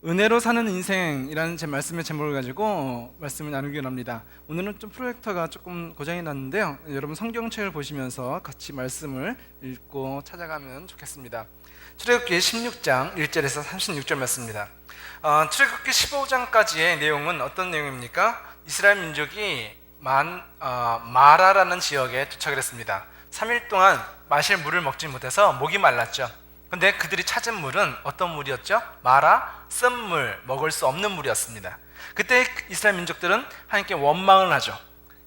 은혜로 사는 인생이라는 제 말씀의 제목을 가지고 말씀을 나누기 원합니다. 오늘은 좀 프로젝터가 조금 고장이 났는데요, 여러분 성경책을 보시면서 같이 말씀을 읽고 찾아가면 좋겠습니다. 출애굽기 16장 1절에서 36절 말씀입니다. 출애굽기 15장까지의 내용은 어떤 내용입니까? 이스라엘 민족이 마라라는 지역에 도착을 했습니다. 3일 동안 마실 물을 먹지 못해서 목이 말랐죠. 근데 그들이 찾은 물은 어떤 물이었죠? 마라, 쓴물, 먹을 수 없는 물이었습니다. 그때 이스라엘 민족들은 하나님께 원망을 하죠.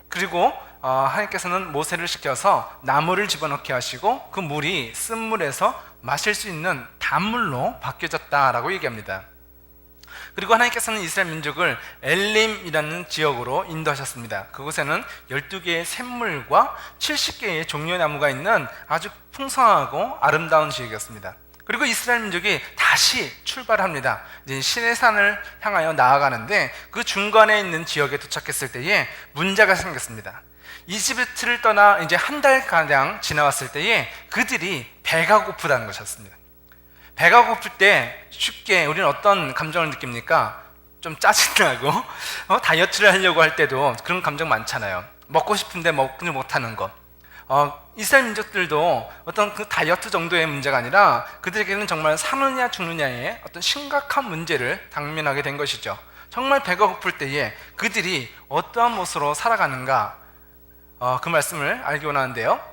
그리고 하나님께서는 모세를 시켜서 나무를 집어넣게 하시고 그 물이 쓴물에서 마실 수 있는 단물로 바뀌어졌다라고 얘기합니다. 그리고 하나님께서는 이스라엘 민족을 엘림이라는 지역으로 인도하셨습니다. 그곳에는 12개의 샘물과 70개의 종려의 나무가 있는 아주 풍성하고 아름다운 지역이었습니다. 그리고 이스라엘 민족이 다시 출발합니다. 이제 시내산을 향하여 나아가는데 그 중간에 있는 지역에 도착했을 때에 문제가 생겼습니다. 이집트를 떠나 이제 한 달가량 지나왔을 때에 그들이 배가 고프다는 것이었습니다. 배가 고플 때 쉽게 우리는 어떤 감정을 느낍니까? 좀 짜증나고 다이어트를 하려고 할 때도 그런 감정 많잖아요. 먹고 싶은데 먹지 못하는 것. 이스라엘 민족들도 어떤 그 다이어트 정도의 문제가 아니라 그들에게는 정말 사느냐 죽느냐의 어떤 심각한 문제를 당면하게 된 것이죠. 정말 배가 고플 때에 그들이 어떠한 모습으로 살아가는가, 그 말씀을 알기 원하는데요.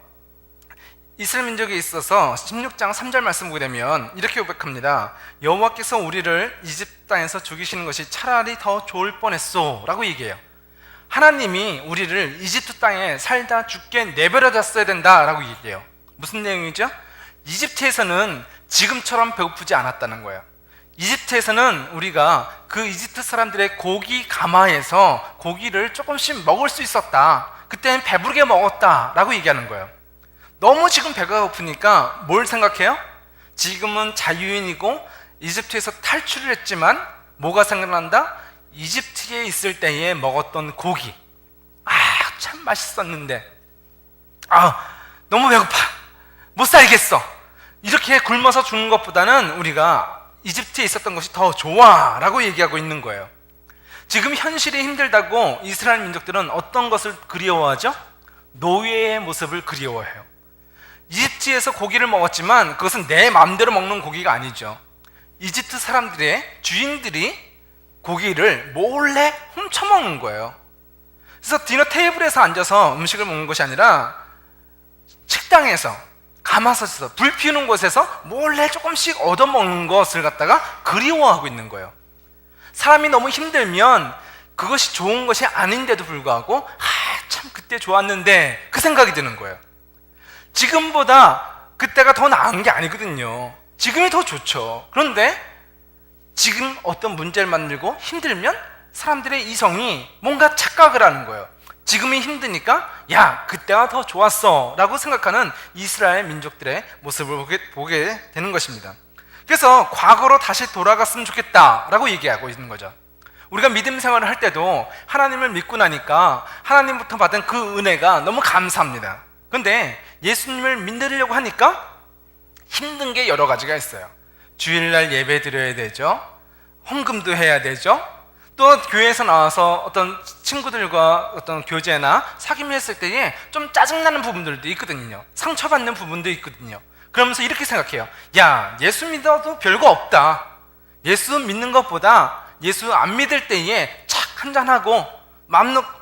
이스라엘 민족에 있어서 16장 3절 말씀 보게 되면 이렇게 고백합니다. 여호와께서 우리를 이집트 땅에서 죽이시는 것이 차라리 더 좋을 뻔했소 라고 얘기해요. 하나님이 우리를 이집트 땅에 살다 죽게 내버려뒀어야 된다라고 얘기해요. 무슨 내용이죠? 이집트에서는 지금처럼 배고프지 않았다는 거예요. 이집트에서는 우리가 그 이집트 사람들의 고기 가마에서 고기를 조금씩 먹을 수 있었다. 그때는 배부르게 먹었다라고 얘기하는 거예요. 너무 지금 배가 고프니까 뭘 생각해요? 지금은 자유인이고 이집트에서 탈출을 했지만 뭐가 생각난다? 이집트에 있을 때에 먹었던 고기. 참 맛있었는데 너무 배고파, 못 살겠어. 이렇게 굶어서 죽는 것보다는 우리가 이집트에 있었던 것이 더 좋아 라고 얘기하고 있는 거예요. 지금 현실이 힘들다고 이스라엘 민족들은 어떤 것을 그리워하죠? 노예의 모습을 그리워해요. 이집트에서 고기를 먹었지만 그것은 내 마음대로 먹는 고기가 아니죠. 이집트 사람들의 주인들이 고기를 몰래 훔쳐먹는 거예요. 그래서 디너 테이블에서 앉아서 음식을 먹는 것이 아니라 식당에서, 가마솥에서, 불 피우는 곳에서 몰래 조금씩 얻어먹는 것을 갖다가 그리워하고 있는 거예요. 사람이 너무 힘들면 그것이 좋은 것이 아닌데도 불구하고 참 그때 좋았는데 그 생각이 드는 거예요. 지금보다 그때가 더 나은 게 아니거든요. 지금이 더 좋죠. 그런데 지금 어떤 문제를 만들고 힘들면 사람들의 이성이 뭔가 착각을 하는 거예요. 지금이 힘드니까 야, 그때가 더 좋았어 라고 생각하는 이스라엘 민족들의 모습을 보게 되는 것입니다. 그래서 과거로 다시 돌아갔으면 좋겠다 라고 얘기하고 있는 거죠. 우리가 믿음 생활을 할 때도 하나님을 믿고 나니까 하나님부터 받은 그 은혜가 너무 감사합니다. 그런데 예수님을 믿으려고 하니까 힘든 게 여러 가지가 있어요. 주일날 예배 드려야 되죠. 헌금도 해야 되죠. 또 교회에서 나와서 어떤 친구들과 어떤 교제나 사귐을 했을 때에 좀 짜증나는 부분들도 있거든요. 상처받는 부분도 있거든요. 그러면서 이렇게 생각해요. 야, 예수 믿어도 별거 없다. 예수 믿는 것보다 예수 안 믿을 때에 착 한잔하고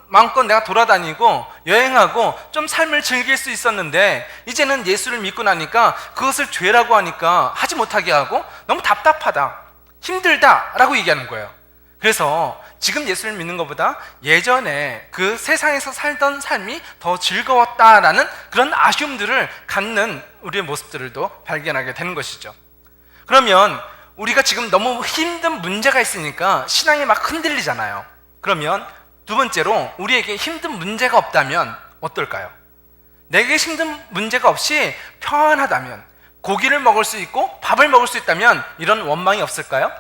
마음껏 내가 돌아다니고 여행하고 좀 삶을 즐길 수 있었는데 이제는 예수를 믿고 나니까 그것을 죄라고 하니까 하지 못하게 하고 너무 답답하다, 힘들다 라고 얘기하는 거예요. 그래서 지금 예수를 믿는 것보다 예전에 그 세상에서 살던 삶이 더 즐거웠다라는 그런 아쉬움들을 갖는 우리의 모습들도 발견하게 되는 것이죠. 그러면 우리가 지금 너무 힘든 문제가 있으니까 신앙이 막 흔들리잖아요. 그러면 두 번째로 우리에게 힘든 문제가 없다면 어떨까요? 내게 힘든 문제가 없이 평안하다면, 고기를 먹을 수 있고 밥을 먹을 수 있다면 이런 원망이 없을까요?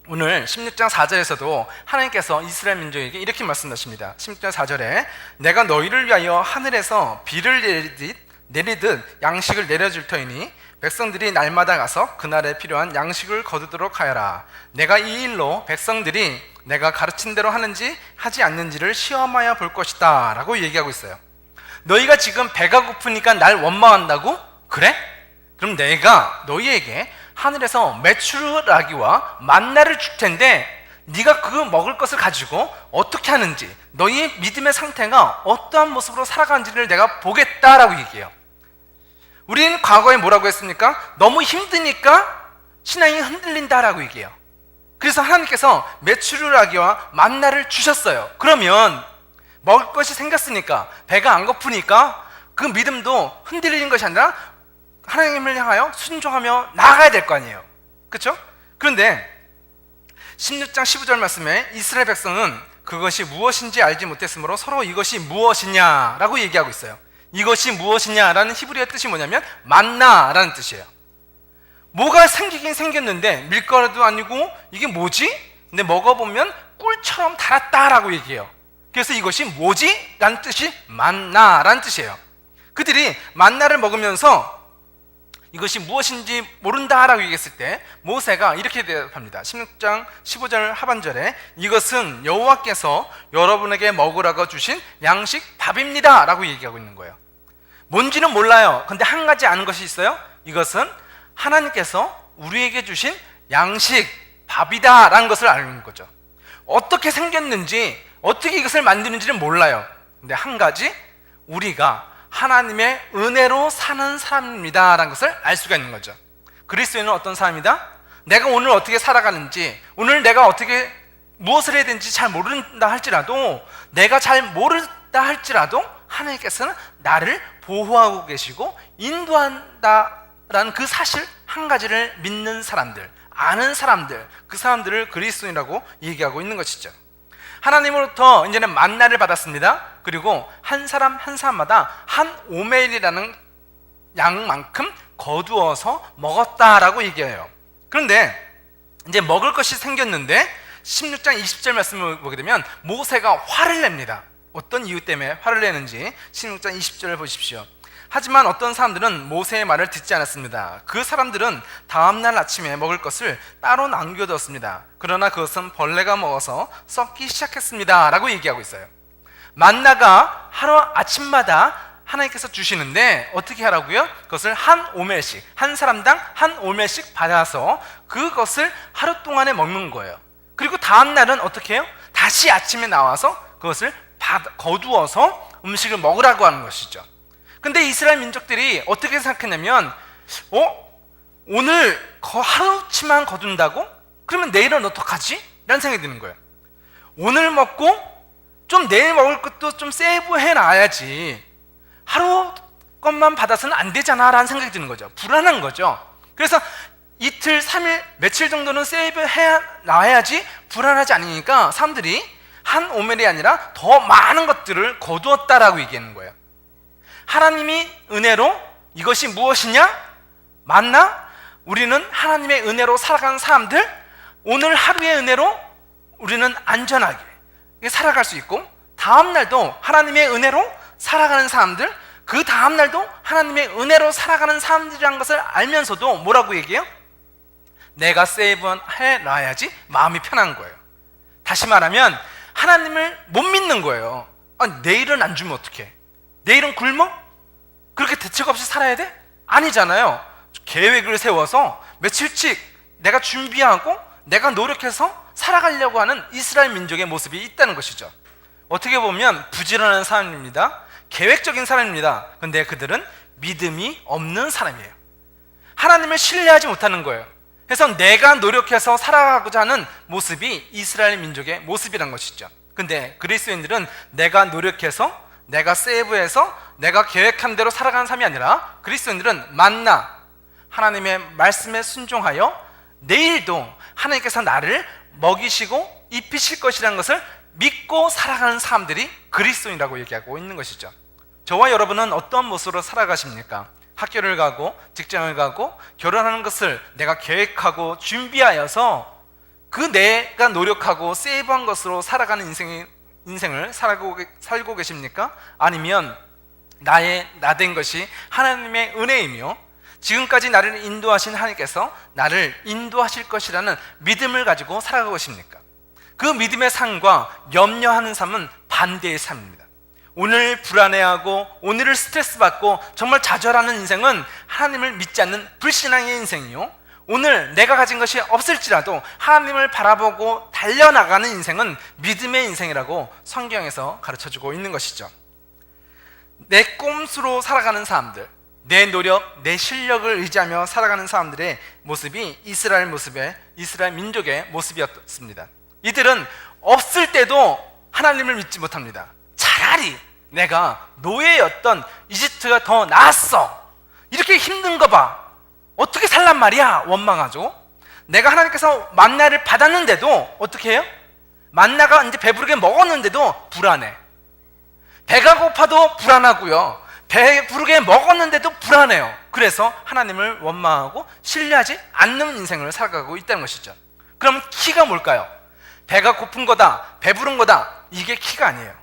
오늘 16장 4절에서도 하나님께서 이스라엘 민족에게 이렇게 말씀하십니다. 16장 4절에 내가 너희를 위하여 하늘에서 비를 내리듯 양식을 내려줄 터이니 백성들이 날마다 가서 그날에 필요한 양식을 거두도록 하여라. 내가 이 일로 백성들이 내가 가르친 대로 하는지 하지 않는지를 시험하여 볼 것이다 라고 얘기하고 있어요. 너희가 지금 배가 고프니까 날 원망한다고? 그래? 그럼 내가 너희에게 하늘에서 메추라기와 만나를 줄 텐데 네가 그 먹을 것을 가지고 어떻게 하는지, 너희의 믿음의 상태가 어떠한 모습으로 살아가는지를 내가 보겠다라고 얘기해요. 우리는 과거에 뭐라고 했습니까? 너무 힘드니까 신앙이 흔들린다라고 얘기해요. 그래서 하나님께서 메추라기와 만나를 주셨어요. 그러면 먹을 것이 생겼으니까, 배가 안 고프니까 그 믿음도 흔들리는 것이 아니라 하나님을 향하여 순종하며 나아가야 될 거 아니에요. 그렇죠? 그런데 16장 15절 말씀에 이스라엘 백성은 그것이 무엇인지 알지 못했으므로 서로 이것이 무엇이냐라고 얘기하고 있어요. 이것이 무엇이냐라는 히브리어 뜻이 뭐냐면 만나라는 뜻이에요. 뭐가 생기긴 생겼는데 밀가루도 아니고 이게 뭐지? 근데 먹어보면 꿀처럼 달았다라고 얘기해요. 그래서 이것이 뭐지? 라는 뜻이 만나라는 뜻이에요. 그들이 만나를 먹으면서 이것이 무엇인지 모른다라고 얘기했을 때 모세가 이렇게 대답합니다. 16장 15절 하반절에 이것은 여호와께서 여러분에게 먹으라고 주신 양식 밥입니다 라고 얘기하고 있는 거예요. 뭔지는 몰라요. 근데 한 가지 아는 것이 있어요. 이것은 하나님께서 우리에게 주신 양식 밥이다 라는 것을 아는 거죠. 어떻게 생겼는지 어떻게 이것을 만드는지는 몰라요. 근데 한 가지, 우리가 하나님의 은혜로 사는 사람입니다 라는 것을 알 수가 있는 거죠. 그리스도인은 어떤 사람이다? 내가 오늘 어떻게 살아가는지, 오늘 내가 어떻게 무엇을 해야 되는지 잘 모른다 할지라도, 내가 잘 모른다 할지라도 하나님께서는 나를 보호하고 계시고 인도한다라는 그 사실 한 가지를 믿는 사람들, 아는 사람들, 그 사람들을 그리스도인이라고 얘기하고 있는 것이죠. 하나님으로부터 이제는 만나를 받았습니다. 그리고 한 사람 한 사람마다 한 오멜이라는 양만큼 거두어서 먹었다라고 얘기해요. 그런데 이제 먹을 것이 생겼는데 16장 20절 말씀을 보게 되면 모세가 화를 냅니다. 어떤 이유 때문에 화를 내는지 16장 20절을 보십시오. 하지만 어떤 사람들은 모세의 말을 듣지 않았습니다. 그 사람들은 다음날 아침에 먹을 것을 따로 남겨두었습니다. 그러나 그것은 벌레가 먹어서 썩기 시작했습니다 라고 얘기하고 있어요. 만나가 하루 아침마다 하나님께서 주시는데 어떻게 하라고요? 그것을 한 오멜씩, 한 사람당 한 오멜씩 받아서 그것을 하루 동안에 먹는 거예요. 그리고 다음날은 어떻게 해요? 다시 아침에 나와서 그것을 거두어서 음식을 먹으라고 하는 것이죠. 근데 이스라엘 민족들이 어떻게 생각했냐면 오늘 하루치만 거둔다고? 그러면 내일은 어떡하지? 라는 생각이 드는 거예요. 오늘 먹고 좀 내일 먹을 것도 좀 세이브해 놔야지, 하루 것만 받아서는 안 되잖아 라는 생각이 드는 거죠. 불안한 거죠. 그래서 이틀, 3일, 며칠 정도는 세이브해 놔야지 불안하지 않으니까 사람들이 한 오멜이 아니라 더 많은 것들을 거두었다라고 얘기하는 거예요. 하나님이 은혜로 이것이 무엇이냐? 맞나? 우리는 하나님의 은혜로 살아가는 사람들, 오늘 하루의 은혜로 우리는 안전하게 살아갈 수 있고, 다음날도 하나님의 은혜로 살아가는 사람들, 그 다음날도 하나님의 은혜로 살아가는 사람들이라는 것을 알면서도 뭐라고 얘기해요? 내가 세이브해 놔야지 마음이 편한 거예요. 다시 말하면 하나님을 못 믿는 거예요. 내일은 안 주면 어떡해? 내일은 굶어? 그렇게 대책 없이 살아야 돼? 아니잖아요. 계획을 세워서 며칠씩 내가 준비하고 내가 노력해서 살아가려고 하는 이스라엘 민족의 모습이 있다는 것이죠. 어떻게 보면 부지런한 사람입니다. 계획적인 사람입니다. 근데 그들은 믿음이 없는 사람이에요. 하나님을 신뢰하지 못하는 거예요. 그래서 내가 노력해서 살아가고자 하는 모습이 이스라엘 민족의 모습이란 것이죠. 근데 그리스도인들은 내가 노력해서, 내가 세이브해서, 내가 계획한 대로 살아가는 삶이 아니라, 그리스도인들은 만나, 하나님의 말씀에 순종하여 내일도 하나님께서 나를 먹이시고 입히실 것이라는 것을 믿고 살아가는 사람들이 그리스도인이라고 얘기하고 있는 것이죠. 저와 여러분은 어떤 모습으로 살아가십니까? 학교를 가고 직장을 가고 결혼하는 것을 내가 계획하고 준비하여서 그 내가 노력하고 세이브한 것으로 살아가는 인생을 살고 계십니까? 아니면 나된 것이 하나님의 은혜이며 지금까지 나를 인도하신 하나님께서 나를 인도하실 것이라는 믿음을 가지고 살아가고 계십니까? 그 믿음의 삶과 염려하는 삶은 반대의 삶입니다. 오늘 불안해하고 오늘을 스트레스 받고 정말 좌절하는 인생은 하나님을 믿지 않는 불신앙의 인생이요, 오늘 내가 가진 것이 없을지라도 하나님을 바라보고 달려나가는 인생은 믿음의 인생이라고 성경에서 가르쳐주고 있는 것이죠. 내 꼼수로 살아가는 사람들, 내 노력, 내 실력을 의지하며 살아가는 사람들의 모습이 이스라엘 민족의 모습이었습니다. 이들은 없을 때도 하나님을 믿지 못합니다. 차라리 내가 노예였던 이집트가 더 나았어, 이렇게 힘든 거 봐, 어떻게 살란 말이야, 원망하죠. 내가 하나님께서 만나를 받았는데도 어떻게 해요? 만나가 이제 배부르게 먹었는데도 불안해. 배가 고파도 불안하고요, 배부르게 먹었는데도 불안해요. 그래서 하나님을 원망하고 신뢰하지 않는 인생을 살아가고 있다는 것이죠. 그럼 키가 뭘까요? 배가 고픈 거다, 배부른 거다, 이게 키가 아니에요.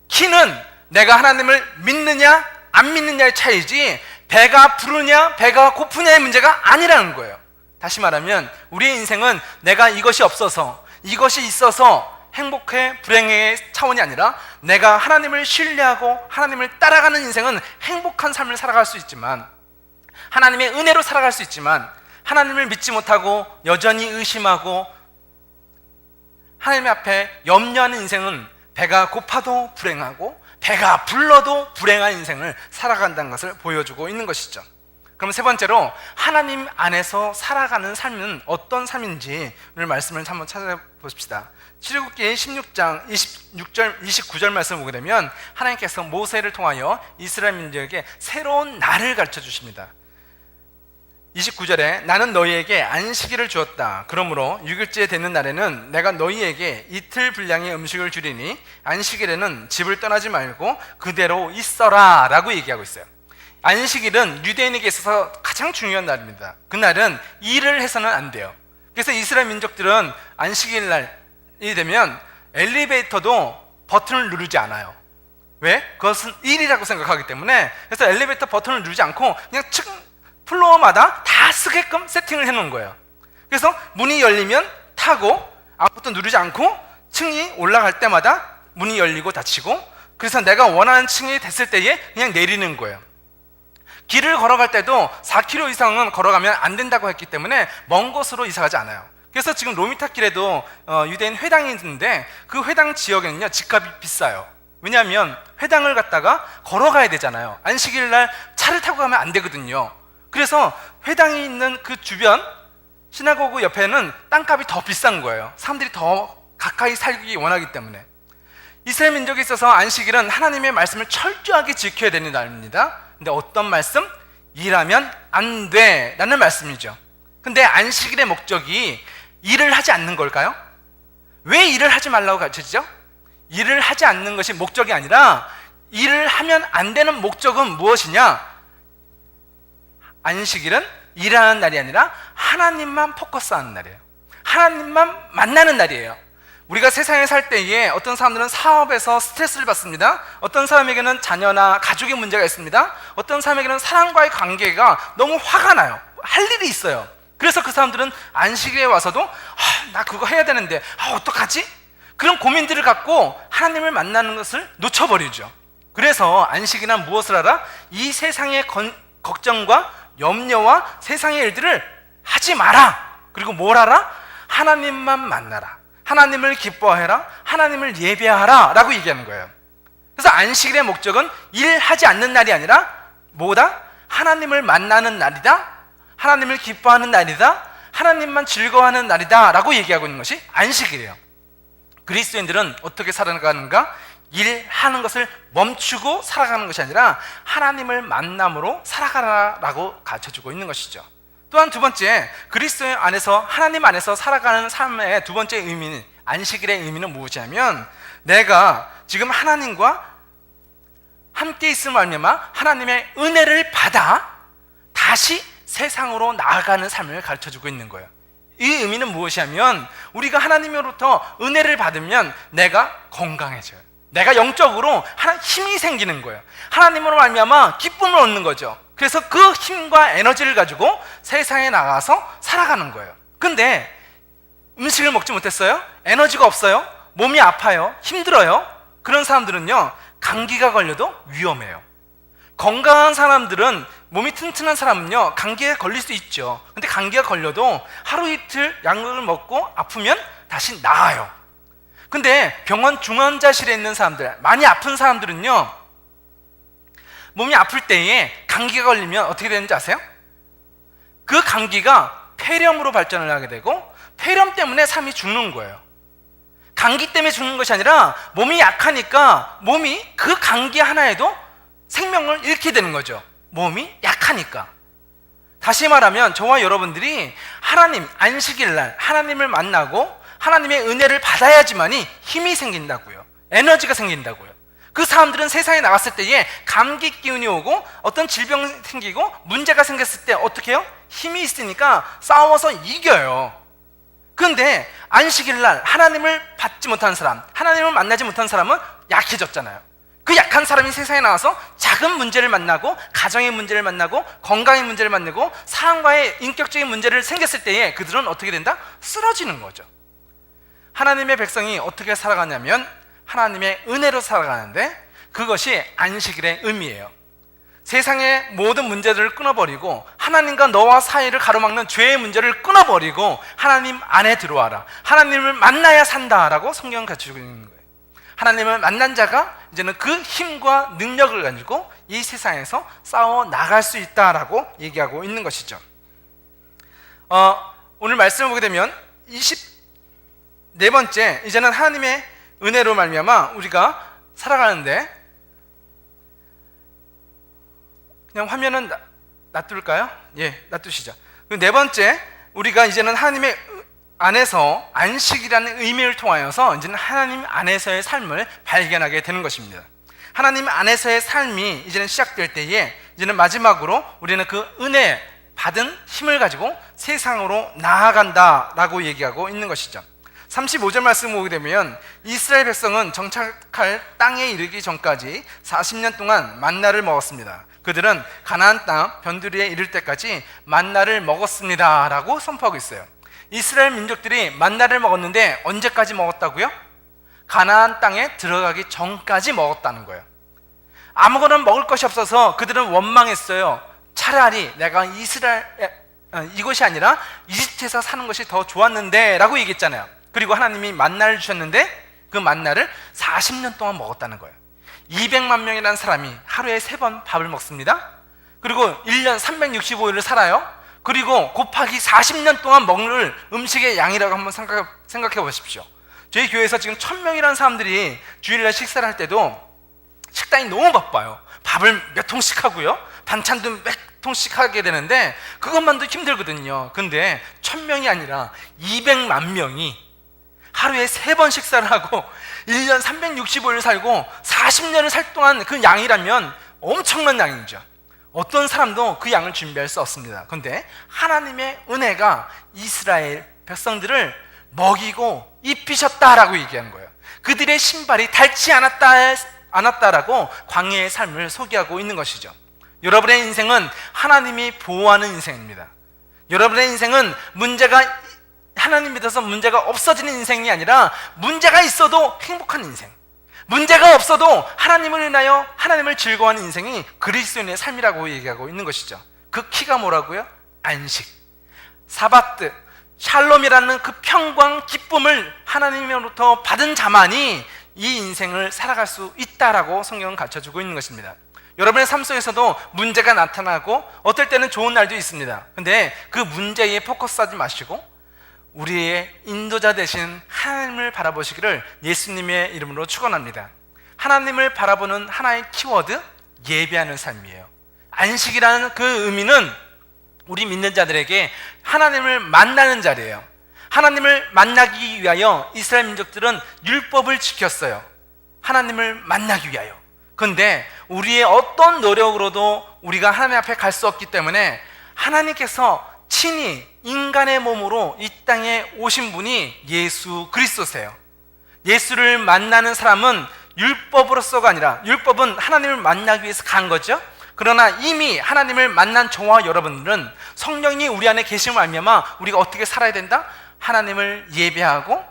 키는 내가 하나님을 믿느냐 안 믿느냐의 차이지, 배가 부르냐 배가 고프냐의 문제가 아니라는 거예요. 다시 말하면 우리의 인생은 내가 이것이 없어서 이것이 있어서 행복해 불행의 차원이 아니라, 내가 하나님을 신뢰하고 하나님을 따라가는 인생은 행복한 삶을 살아갈 수 있지만, 하나님의 은혜로 살아갈 수 있지만, 하나님을 믿지 못하고 여전히 의심하고 하나님 앞에 염려하는 인생은 배가 고파도 불행하고 배가 불러도 불행한 인생을 살아간다는 것을 보여주고 있는 것이죠. 그럼 세 번째로, 하나님 안에서 살아가는 삶은 어떤 삶인지 오늘 말씀을 한번 찾아보십시다. 출애굽기 16장 26절 29절 말씀을 보게 되면 하나님께서 모세를 통하여 이스라엘 민족에게 새로운 날을 가르쳐 주십니다. 29절에 나는 너희에게 안식일을 주었다. 그러므로 6일째 되는 날에는 내가 너희에게 이틀 분량의 음식을 주리니 안식일에는 집을 떠나지 말고 그대로 있어라 라고 얘기하고 있어요. 안식일은 유대인에게 있어서 가장 중요한 날입니다. 그날은 일을 해서는 안 돼요. 그래서 이스라엘 민족들은 안식일 날이 되면 엘리베이터도 버튼을 누르지 않아요. 왜? 그것은 일이라고 생각하기 때문에. 그래서 엘리베이터 버튼을 누르지 않고 그냥 플로어마다 다 쓰게끔 세팅을 해놓은 거예요. 그래서 문이 열리면 타고 아무것도 누르지 않고 층이 올라갈 때마다 문이 열리고 닫히고, 그래서 내가 원하는 층이 됐을 때에 그냥 내리는 거예요. 길을 걸어갈 때도 4km 이상은 걸어가면 안 된다고 했기 때문에 먼 곳으로 이사가지 않아요. 그래서 지금 로미타길에도 유대인 회당이 있는데 그 회당 지역에는요 집값이 비싸요. 왜냐하면 회당을 갔다가 걸어가야 되잖아요. 안식일 날 차를 타고 가면 안 되거든요. 그래서 회당이 있는 그 주변 시나고그 옆에는 땅값이 더 비싼 거예요. 사람들이 더 가까이 살기 원하기 때문에. 이스라엘 민족에 있어서 안식일은 하나님의 말씀을 철저하게 지켜야 되는 날입니다. 근데 어떤 말씀? 일하면 안 돼 라는 말씀이죠. 근데 안식일의 목적이 일을 하지 않는 걸까요? 왜 일을 하지 말라고 가르치죠? 일을 하지 않는 것이 목적이 아니라, 일을 하면 안 되는 목적은 무엇이냐? 안식일은 일하는 날이 아니라 하나님만 포커스하는 날이에요. 하나님만 만나는 날이에요. 우리가 세상에 살 때에 어떤 사람들은 사업에서 스트레스를 받습니다. 어떤 사람에게는 자녀나 가족의 문제가 있습니다. 어떤 사람에게는 사람과의 관계가 너무 화가 나요. 할 일이 있어요. 그래서 그 사람들은 안식일에 와서도 나 그거 해야 되는데 어떡하지? 그런 고민들을 갖고 하나님을 만나는 것을 놓쳐버리죠. 그래서 안식일은 무엇을 하라? 이 세상의 걱정과 염려와 세상의 일들을 하지 마라. 그리고 뭘 하라? 하나님만 만나라. 하나님을 기뻐해라. 하나님을 예배하라 라고 얘기하는 거예요. 그래서 안식일의 목적은 일하지 않는 날이 아니라 뭐다? 하나님을 만나는 날이다. 하나님을 기뻐하는 날이다. 하나님만 즐거워하는 날이다 라고 얘기하고 있는 것이 안식일이에요. 그리스도인들은 어떻게 살아가는가? 일하는 것을 멈추고 살아가는 것이 아니라 하나님을 만남으로 살아가라라고 가르쳐주고 있는 것이죠. 또한 두 번째, 그리스도 안에서 하나님 안에서 살아가는 삶의 두 번째 의미는, 안식일의 의미는 무엇이냐면, 내가 지금 하나님과 함께 있음을 말미암아 하나님의 은혜를 받아 다시 세상으로 나아가는 삶을 가르쳐주고 있는 거예요. 이 의미는 무엇이냐면, 우리가 하나님으로부터 은혜를 받으면 내가 건강해져요. 내가 영적으로 힘이 생기는 거예요. 하나님으로 말미암아 기쁨을 얻는 거죠. 그래서 그 힘과 에너지를 가지고 세상에 나가서 살아가는 거예요. 근데 음식을 먹지 못했어요? 에너지가 없어요? 몸이 아파요? 힘들어요? 그런 사람들은요, 감기가 걸려도 위험해요. 건강한 사람들은, 몸이 튼튼한 사람은요, 감기에 걸릴 수 있죠. 근데 감기가 걸려도 하루 이틀 약을 먹고 아프면 다시 나아요. 근데 병원 중환자실에 있는 사람들, 많이 아픈 사람들은요, 몸이 아플 때에 감기가 걸리면 어떻게 되는지 아세요? 그 감기가 폐렴으로 발전을 하게 되고, 폐렴 때문에 사람이 죽는 거예요. 감기 때문에 죽는 것이 아니라 몸이 약하니까 몸이 그 감기 하나에도 생명을 잃게 되는 거죠. 몸이 약하니까. 다시 말하면 저와 여러분들이 하나님, 안식일날 하나님을 만나고 하나님의 은혜를 받아야지만이 힘이 생긴다고요. 에너지가 생긴다고요. 그 사람들은 세상에 나갔을 때에 감기 기운이 오고 어떤 질병이 생기고 문제가 생겼을 때 어떻게 해요? 힘이 있으니까 싸워서 이겨요. 그런데 안식일날 하나님을 받지 못한 사람, 하나님을 만나지 못한 사람은 약해졌잖아요. 그 약한 사람이 세상에 나와서 작은 문제를 만나고, 가정의 문제를 만나고, 건강의 문제를 만나고, 사람과의 인격적인 문제를 생겼을 때에 그들은 어떻게 된다? 쓰러지는 거죠. 하나님의 백성이 어떻게 살아가냐면 하나님의 은혜로 살아가는데, 그것이 안식일의 의미예요. 세상의 모든 문제들을 끊어버리고 하나님과 너와 사이를 가로막는 죄의 문제를 끊어버리고 하나님 안에 들어와라, 하나님을 만나야 산다라고 성경은 가르치고 있는 거예요. 하나님을 만난 자가 이제는 그 힘과 능력을 가지고 이 세상에서 싸워 나갈 수 있다라고 얘기하고 있는 것이죠. 오늘 말씀을 보게 되면 24번째, 이제는 하나님의 은혜로 말미암아 우리가 살아가는데, 그냥 화면은 놔둘까요? 예, 놔두시죠. 네 번째, 우리가 이제는 하나님의 안에서 안식이라는 의미를 통하여서 이제는 하나님 안에서의 삶을 발견하게 되는 것입니다. 하나님 안에서의 삶이 이제는 시작될 때에 이제는 마지막으로 우리는 그 은혜 받은 힘을 가지고 세상으로 나아간다라고 얘기하고 있는 것이죠. 35절 말씀 보게 되면 이스라엘 백성은 정착할 땅에 이르기 전까지 40년 동안 만나를 먹었습니다. 그들은 가나안 땅 변두리에 이를 때까지 만나를 먹었습니다 라고 선포하고 있어요. 이스라엘 민족들이 만나를 먹었는데 언제까지 먹었다고요? 가나안 땅에 들어가기 전까지 먹었다는 거예요. 아무거나 먹을 것이 없어서 그들은 원망했어요. 차라리 내가 이곳이 아니라 이집트에서 사는 것이 더 좋았는데 라고 얘기했잖아요. 그리고 하나님이 만나를 주셨는데 그 만나를 40년 동안 먹었다는 거예요. 200만 명이라는 사람이 하루에 3번 밥을 먹습니다. 그리고 1년 365일을 살아요. 그리고 곱하기 40년 동안 먹는 음식의 양이라고 한번 생각해 보십시오. 저희 교회에서 지금 1000명이라는 사람들이 주일날 식사를 할 때도 식당이 너무 바빠요. 밥을 몇 통씩 하고요, 반찬도 몇 통씩 하게 되는데 그것만도 힘들거든요. 근데 1000명이 아니라 200만 명이 하루에 3번 식사를 하고 1년 365일 살고 40년을 살 동안 그 양이라면 엄청난 양이죠. 어떤 사람도 그 양을 준비할 수 없습니다. 그런데 하나님의 은혜가 이스라엘 백성들을 먹이고 입히셨다라고 얘기하는 거예요. 그들의 신발이 닳지 않았다라고 광야의 삶을 소개하고 있는 것이죠. 여러분의 인생은 하나님이 보호하는 인생입니다. 여러분의 인생은 하나님 믿어서 문제가 없어지는 인생이 아니라 문제가 있어도 행복한 인생, 문제가 없어도 하나님을 인하여 하나님을 즐거워하는 인생이 그리스도인의 삶이라고 얘기하고 있는 것이죠. 그 키가 뭐라고요? 안식, 사바트, 샬롬이라는 그 평강, 기쁨을 하나님으로부터 받은 자만이 이 인생을 살아갈 수 있다라고 성경은 가르쳐주고 있는 것입니다. 여러분의 삶 속에서도 문제가 나타나고 어떨 때는 좋은 날도 있습니다. 근데 그 문제에 포커스하지 마시고 우리의 인도자 되신 하나님을 바라보시기를 예수님의 이름으로 축원합니다. 하나님을 바라보는 하나의 키워드, 예배하는 삶이에요. 안식이라는 그 의미는 우리 믿는 자들에게 하나님을 만나는 자리예요. 하나님을 만나기 위하여 이스라엘 민족들은 율법을 지켰어요. 하나님을 만나기 위하여. 그런데 우리의 어떤 노력으로도 우리가 하나님 앞에 갈 수 없기 때문에 하나님께서 친히 인간의 몸으로 이 땅에 오신 분이 예수 그리스도세요. 예수를 만나는 사람은 율법으로서가 아니라, 율법은 하나님을 만나기 위해서 간 거죠. 그러나 이미 하나님을 만난 저와 여러분들은 성령이 우리 안에 계심을 알면만 우리가 어떻게 살아야 된다? 하나님을 예배하고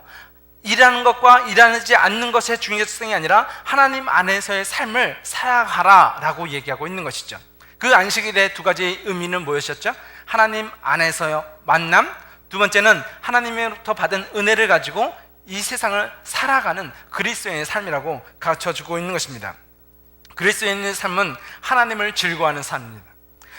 일하는 것과 일하지 않는 것의 중요성이 아니라 하나님 안에서의 삶을 살아가라 라고 얘기하고 있는 것이죠. 그 안식일의 두 가지 의미는 뭐였었죠? 하나님 안에서요 만남, 두 번째는 하나님으로부터 받은 은혜를 가지고 이 세상을 살아가는 그리스도인의 삶이라고 가르쳐주고 있는 것입니다. 그리스도인의 삶은 하나님을 즐거워하는 삶입니다.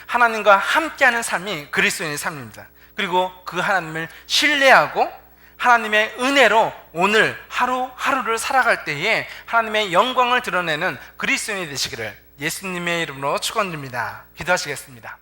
하나님과 함께하는 삶이 그리스도인의 삶입니다. 그리고 그 하나님을 신뢰하고 하나님의 은혜로 오늘 하루하루를 살아갈 때에 하나님의 영광을 드러내는 그리스도인이 되시기를 예수님의 이름으로 축원드립니다. 기도하시겠습니다.